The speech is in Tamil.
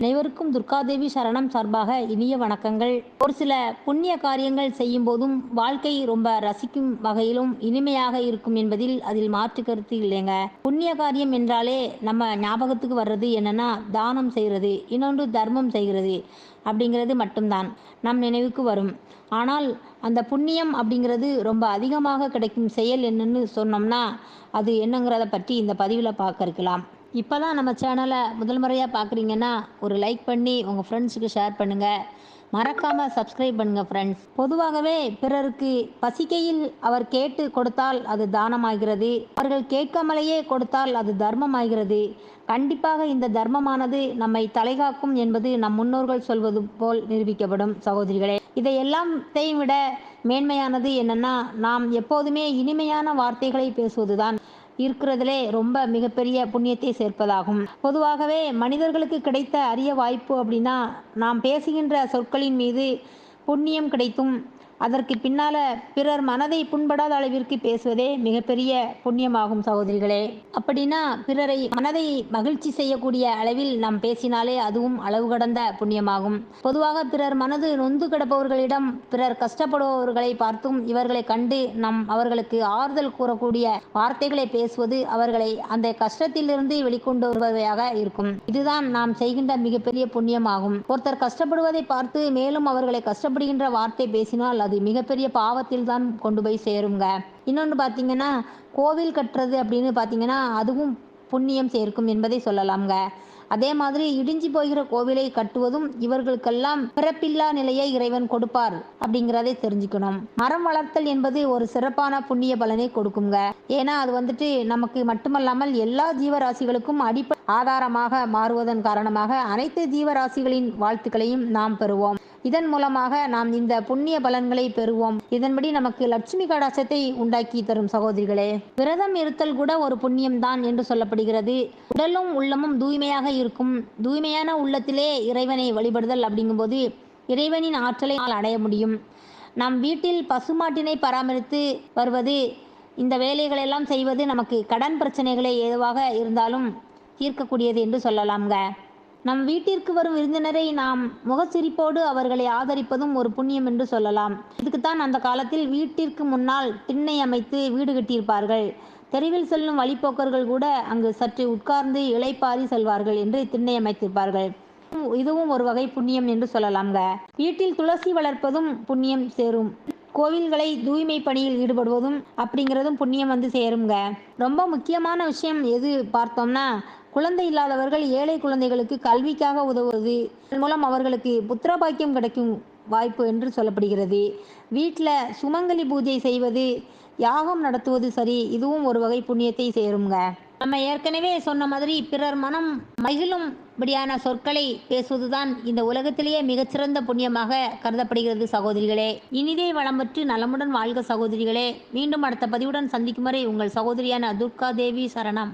அனைவருக்கும் துர்காதேவி சரணம் சார்பாக இனிய வணக்கங்கள். ஒரு சில புண்ணிய காரியங்கள் செய்யும் போதும் வாழ்க்கை ரொம்ப ரசிக்கும் வகையிலும் இனிமையாக இருக்கும் என்பதில் அதில் மாற்று கருத்து இல்லைங்க. புண்ணிய காரியம் என்றாலே நம்ம ஞாபகத்துக்கு வர்றது என்னன்னா தானம் செய்கிறது, இன்னொன்று தர்மம் செய்கிறது அப்படிங்கிறது மட்டும்தான் நம் நினைவுக்கு வரும். ஆனால் அந்த புண்ணியம் அப்படிங்கிறது ரொம்ப அதிகமாக கிடைக்கும் செயல் என்னன்னு சொன்னோம்னா அது என்னங்கிறத பற்றி இந்த பதிவில் பார்க்க இருக்கலாம். இப்போ தான் நம்ம சேனலை முதல் முறையாக பார்க்குறீங்கன்னா ஒரு லைக் பண்ணி உங்கள் ஃப்ரெண்ட்ஸுக்கு ஷேர் பண்ணுங்கள். மறக்காமல் சப்ஸ்கிரைப் பண்ணுங்கள் ஃப்ரெண்ட்ஸ். பொதுவாகவே பிறருக்கு பசிக்கையில் அவர் கேட்டு கொடுத்தால் அது தானமாகிறது, அவர்கள் கேட்காமலேயே கொடுத்தால் அது தர்மமாகிறது. கண்டிப்பாக இந்த தர்மமானது நம்மை தலைகாக்கும் என்பது நம் முன்னோர்கள் சொல்வது போல் நிரூபிக்கப்படும் சகோதரிகளே. இதையெல்லாத்தையும் விட மேன்மையானது என்னன்னா நாம் எப்போதுமே இனிமையான வார்த்தைகளை பேசுவதுதான் இருக்கிறதுலே ரொம்ப மிகப்பெரிய புண்ணியத்தை சேர்ப்பதாகும். பொதுவாகவே மனிதர்களுக்கு கிடைத்த அரிய வாய்ப்பு அப்படின்னா நாம் பேசுகின்ற சொற்களின் மீது புண்ணியம் கிடைத்தும் அதற்கு பின்னால பிறர் மனதை புண்படாத அளவிற்கு பேசுவதே மிகப்பெரிய புண்ணியமாகும் சகோதரிகளே. அப்படின்னா பிறரை மனதை மகிழ்ச்சி செய்யக்கூடிய அளவில் நாம் பேசினாலே அதுவும் அளவு கடந்த புண்ணியமாகும். பொதுவாக பிறர் மனது நொந்து கிடப்பவர்களிடம் பிறர் கஷ்டப்படுபவர்களை பார்த்தும் இவர்களை கண்டு அவர்களுக்கு ஆறுதல் கூறக்கூடிய வார்த்தைகளை பேசுவது அவர்களை அந்த கஷ்டத்திலிருந்து வெளிக்கொண்டு வருபவையாக இருக்கும். இதுதான் நாம் செய்கின்ற மிகப்பெரிய புண்ணியமாகும். ஒருத்தர் கஷ்டப்படுவதை பார்த்து மேலும் அவர்களை கஷ்டப்படுகின்ற வார்த்தை பேசினால் அது மிகப்பெரிய பாவத்தில் தான் கொண்டு போய் சேருங்க. இன்னொன்று பார்த்தீங்கன்னா கோவில் கட்டுறது அப்படின்னு பார்த்தீங்கன்னா அதுவும் புண்ணியம் சேர்க்கும் என்பதை சொல்லலாம்ங்க. அதே மாதிரி இடிஞ்சு போகிற கோவிலை கட்டுவதும் இவர்களுக்கெல்லாம் பிறப்பில்லா நிலையை இறைவன் கொடுப்பார் அப்படிங்கிறதை தெரிஞ்சுக்கணும். மரம் வளர்த்தல் என்பது ஒரு சிறப்பான புண்ணிய பலனை கொடுக்குங்க. ஏன்னா அது நமக்கு மட்டுமல்லாமல் எல்லா ஜீவராசிகளுக்கும் அடிப்படை ஆதாரமாக மாறுவதன் காரணமாக அனைத்து ஜீவராசிகளின் வாழ்த்துக்களையும் நாம் பெறுவோம். இதன் மூலமாக நாம் இந்த புண்ணிய பலன்களை பெறுவோம். இதன்படி நமக்கு லட்சுமி கடாட்சத்தை உண்டாக்கி தரும் சகோதரிகளே. விரதம் இருத்தல் கூட ஒரு புண்ணியம்தான் என்று சொல்லப்படுகிறது. உடலும் உள்ளமும் தூய்மையாக இருக்கும். தூய்மையான உள்ளத்திலே இறைவனை வழிபடுதல் அப்படிங்கும்போது இறைவனின் ஆற்றலை அடைய முடியும். நம் வீட்டில் பசுமாட்டினை பராமரித்து வருவது, இந்த வேலைகளெல்லாம் செய்வது நமக்கு கடன் பிரச்சனைகளை எதுவாக இருந்தாலும் தீர்க்கக்கூடியது என்று சொல்லலாம்ங்க. நம் வீட்டிற்கு வரும் விருந்தினரை நாம் முகச்சிரிப்போடு அவர்களை ஆதரிப்பதும் ஒரு புண்ணியம் என்று சொல்லலாம். இதுக்குத்தான் அந்த காலத்தில் வீட்டிற்கு முன்னால் திண்ணை அமைத்து வீடு கட்டியிருப்பார்கள். தெருவில் செல்லும் வழிப்போக்கர்கள் கூட அங்கு சற்று உட்கார்ந்து இளைப்பாரி செல்வார்கள் என்று திண்ணை அமைத்திருப்பார்கள். இதுவும் ஒரு வகை புண்ணியம் என்று சொல்லலாம்ங்க. வீட்டில் துளசி வளர்ப்பதும் புண்ணியம் சேரும். கோவில்களை தூய்மை பணியில் ஈடுபடுவதும் அப்படிங்கிறதும் புண்ணியம் சேருங்க. ரொம்ப முக்கியமான விஷயம் எது பார்த்தோம்னா குழந்தை இல்லாதவர்கள் ஏழை குழந்தைகளுக்கு கல்விக்காக உதவுவது, இதன் மூலம் அவர்களுக்கு புத்திர பாக்கியம் கிடைக்கும் வாய்ப்பு என்று சொல்லப்படுகிறது. வீட்டில் சுமங்கலி பூஜை செய்வது, யாகம் நடத்துவது சரி, இதுவும் ஒரு வகை புண்ணியத்தை சேருங்க. நம்ம ஏற்கனவே சொன்ன மாதிரி பிறர் மனம் மகிழும்படியான சொற்களை பேசுவதுதான் இந்த உலகத்திலேயே மிகச்சிறந்த புண்ணியமாக கருதப்படுகிறது சகோதரிகளே. இனிதே வளம்பற்று நலமுடன் வாழ்க சகோதரிகளே. மீண்டும் அடுத்த பதிவுடன் சந்திக்கும் வரை உங்கள் சகோதரியான துர்காதேவி சரணம்.